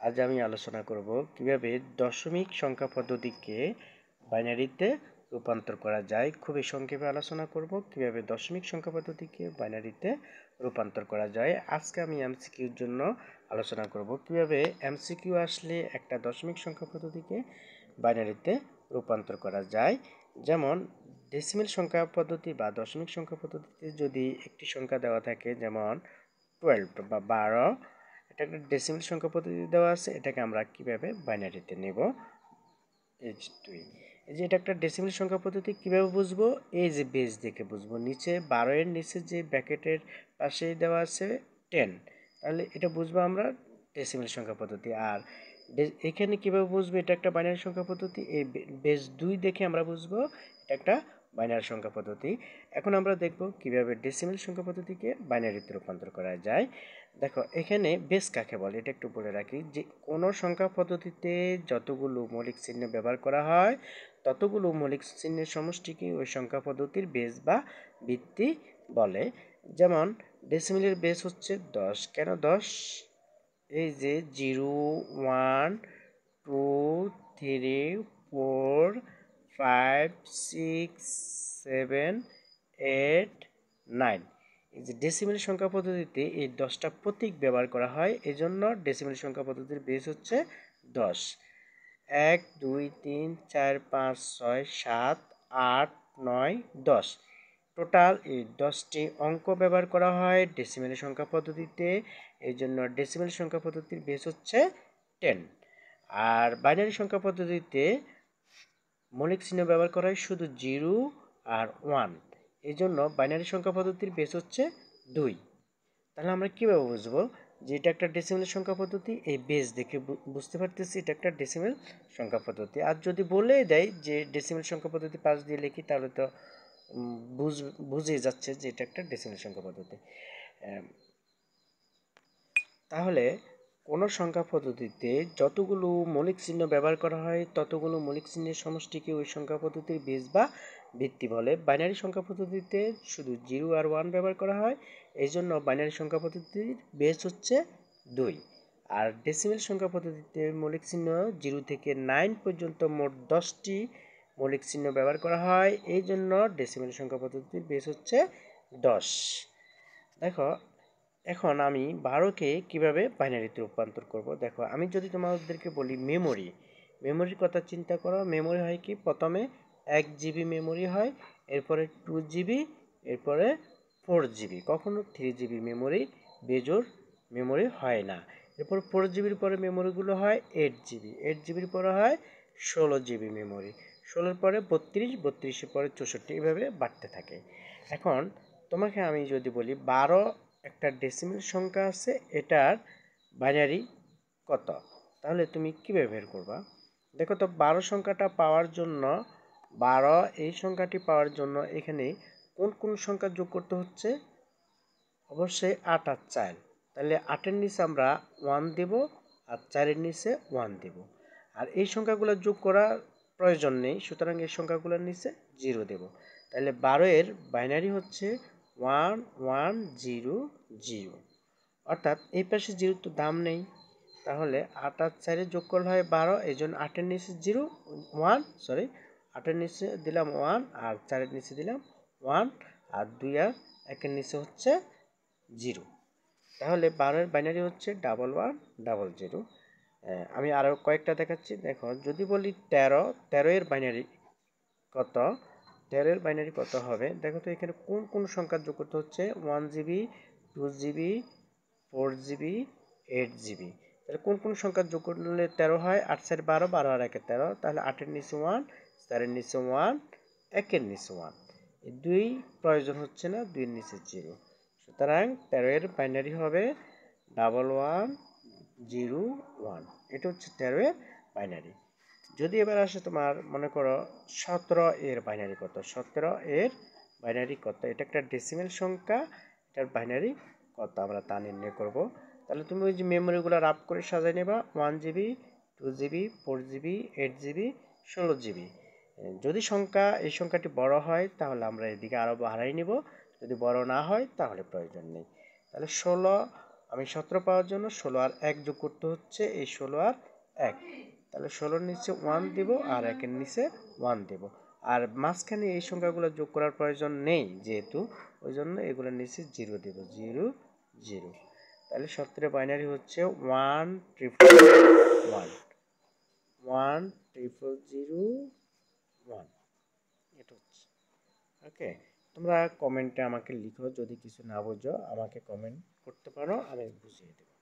আজ আমি আলোচনা করব কিভাবে দশমিক সংখ্যা পদ্ধতিকে বাইনারিতে রূপান্তর করা যায়। খুবই সংক্ষেপে আলোচনা করব কিভাবে দশমিক সংখ্যা পদ্ধতিকে বাইনারিতে রূপান্তর করা যায়। আজকে আমি এমসিকিউর জন্য আলোচনা করব কিভাবে এমসিকিউ আসলে একটা দশমিক সংখ্যা পদ্ধতিকে বাইনারিতে রূপান্তর করা যায়। যেমন ডেসিমেল সংখ্যা পদ্ধতি বা দশমিক সংখ্যা পদ্ধতিতে যদি একটি সংখ্যা দেওয়া থাকে, যেমন 12 বা 12, এটা একটা ডেসিমেল সংখ্যা পদ্ধতি দেওয়া আছে, এটাকে আমরা কিভাবে বাইনারিতে নেব। এই যে এটা একটা ডেসিমেল সংখ্যা পদ্ধতি, কিভাবে বুঝবো? এই যে বেস দেখে বুঝবো, নিচে 12 এর নিচে যে ব্র্যাকেটের পাশেই দেওয়া আছে 10, তাহলে এটা বুঝবো আমরা ডেসিমেল সংখ্যা পদ্ধতি। আর এখানে কিভাবে বুঝবো এটা একটা বাইনারি সংখ্যা পদ্ধতি? এই বেস 2 দেখে আমরা বুঝবো এটা একটা বাইনারি সংখ্যা পদ্ধতি। এখন আমরা দেখব কিভাবে ডেসিমেল সংখ্যা পদ্ধতিকে বাইনারিতে রূপান্তর করা যায়। দেখো এখানে বেস কাকে বলে এটা একটু বলে রাখি, যে কোনো সংখ্যা পদ্ধতিতে যতগুলো মৌলিক চিহ্ন ব্যবহার করা হয় ততগুলো মৌলিক চিহ্নের সমষ্টিকে ওই সংখ্যা পদ্ধতির বেস বা ভিত্তি বলে। যেমন ডেসিমেলের বেস হচ্ছে 10। কেন 10? এই যে 0, 1, 2, 3, 4, 5, 6, 7, 8, 9, এই যে ডেসিমেল সংখ্যা পদ্ধতিতে এই 10টা প্রতীক ব্যবহার করা হয়, এজন্য ডেসিমেল সংখ্যা পদ্ধতির বেস হচ্ছে 10। 1, 2, 3, 4, 5, 6, 7, 8, 9, 10, টোটাল এই 10টি অঙ্ক ব্যবহার করা হয় ডেসিমেল সংখ্যা পদ্ধতিতে, এই জন্য ডেসিমেল সংখ্যা পদ্ধতির বেস হচ্ছে 10। আর বাইনারি সংখ্যা পদ্ধতিতে মৌলিক চিহ্ন ব্যবহার করা হয় শুধু 0 আর 1, এই জন্য বাইনারি সংখ্যা পদ্ধতির বেস হচ্ছে 2। তাহলে আমরা কীভাবে বুঝবো যে এটা একটা ডেসিমেল সংখ্যা পদ্ধতি? এই বেস দেখে বুঝতে পারতেছি এটা একটা ডেসিমেল সংখ্যা পদ্ধতি। আর যদি বলেই দেয় যে ডেসিমেল সংখ্যা পদ্ধতি 5 দিয়ে লিখি, তাহলে তো বুঝে যাচ্ছে যে এটা একটা ডেসিমেল সংখ্যা পদ্ধতি। তাহলে কোনো সংখ্যা পদ্ধতিতে যতগুলো মৌলিক চিহ্ন ব্যবহার করা হয় ততগুলো মৌলিক চিহ্নের সমষ্টিকে ওই সংখ্যা পদ্ধতির বেস বা ভিত্তি বলে। বাইনারি সংখ্যা পদ্ধতিতে শুধু 0 আর 1 ব্যবহার করা হয়, এই জন্য বাইনারি সংখ্যা পদ্ধতির বেস হচ্ছে 2। আর ডেসিমেল সংখ্যা পদ্ধতিতে মৌলিক চিহ্ন 0 থেকে 9 পর্যন্ত মোট 10টি মৌলিক চিহ্ন ব্যবহার করা হয়, এই জন্য ডেসিমেল সংখ্যা পদ্ধতির বেস হচ্ছে 10। দেখো এখন আমি 12কে কিভাবে বাইনারিতে রূপান্তর করব। দেখো আমি যদি তোমাদেরকে বলি মেমোরির কথা চিন্তা করো। মেমোরি হয় কি? প্রথমে 1 GB মেমোরি হয়, এরপরে 2 GB, এরপরে 4 GB, কখনো 3 GB মেমোরি, বেজোড় মেমোরি হয় না। এরপর 4 GB পরে মেমোরিগুলো হয় 8 GB, 8 GB পরে হয় 16 GB মেমোরি, 16 পরে 32, 32 পরে 64, এভাবে বাড়তে থাকে। এখন তোমাকে আমি যদি বলি 12 একটা ডেসিমেল সংখ্যা আছে, এটার বাইনারি কত, তাহলে তুমি কিভাবে বের করবা? দেখো তো 12 সংখ্যাটা পাওয়ার জন্য, 12 এই সংখ্যাটি পাওয়ার জন্য এখানে কোন কোন সংখ্যা যোগ করতে হচ্ছে? অবশ্যই 8 আর 4, তাহলে 8-এর নিচে আমরা 1 দেব আর 4-এর নিচে 1 দেব। আর এই সংখ্যাগুলো যোগ করার প্রয়োজন নেই, সুতরাং এই সংখ্যাগুলোর নিচে 0 দেব। তাহলে 12-এর বাইনারি হচ্ছে 1 1 0 0, অর্থাৎ এই পাশে 0 তো দাম নেই, তাহলে 8 আর 4 যোগ করলে হয় 12, এই জন্য 8-এর নিচে 0 1, 8-এর নিচে দিলাম 1 আর 4-এর নিচে দিলাম 1, আর 2 আর 1-এর নিচে হচ্ছে 0। তাহলে 12-এর বাইনারি হচ্ছে 11 00। আমি আরও কয়েকটা দেখাচ্ছি। দেখো যদি বলি 13 এর বাইনারি কত, 13-এর বাইনারি কত হবে? দেখো তো এখানে কোন কোন সংখ্যা যোগ করতে হচ্ছে? 1 GB, 2 GB, 4 GB, 8 GB, তাহলে কোন কোন সংখ্যা যোগ করলে 13 হয়? 8 4 12, 12 আর 1 13, তাহলে 8-এর নিচে 1, 4-এর নিচে 1, 1-এর নিচে 1, এই 2 প্রয়োজন হচ্ছে না, 2-এর নিচে 0, সুতরাং 13-এর বাইনারি হবে 11 0 1, এটা হচ্ছে 13-এর বাইনারি। যদি এবার আসে তোমার মনে করো 17-এর বাইনারি কত, 17-এর বাইনারি কত, এটা একটা ডেসিমেল সংখ্যা, এটার বাইনারি কত আমরা তা নির্ণয় করব। তাহলে তুমি ওই যে মেমোরিগুলো রাফ করে সাজাই নেবা, 1 GB, 2 GB, 4 GB, 8 GB, 16 GB। যদি এই সংখ্যাটি বড় হয় তাহলে আমরা এদিকে আরও বাড়াই নিব, যদি বড় না হয় তাহলে প্রয়োজন নেই। তাহলে 16 আমি 17 পাওয়ার জন্য 16 আর 1 যোগ করতে হচ্ছে, এই 16 আর 1, তাহলে 16-র নিচে 1 দেব আর 1-এর নিচে 1 দেব। আর মাঝখানে এই সংখ্যাগুলো যোগ করার প্রয়োজন নেই যেহেতু, ওই জন্য এগুলোর নিচে 0 দেব, 0 0। তাহলে 17 বাইনারি হচ্ছে 1 ট্রিপল 1, 1 ট্রিপল 0 1, এটা হচ্ছে। ওকে, তোমরা কমেন্টে আমাকে লিখো, যদি কিছু না বোঝো আমাকে কমেন্ট করতে পারো, আমি বুঝিয়ে দেবো।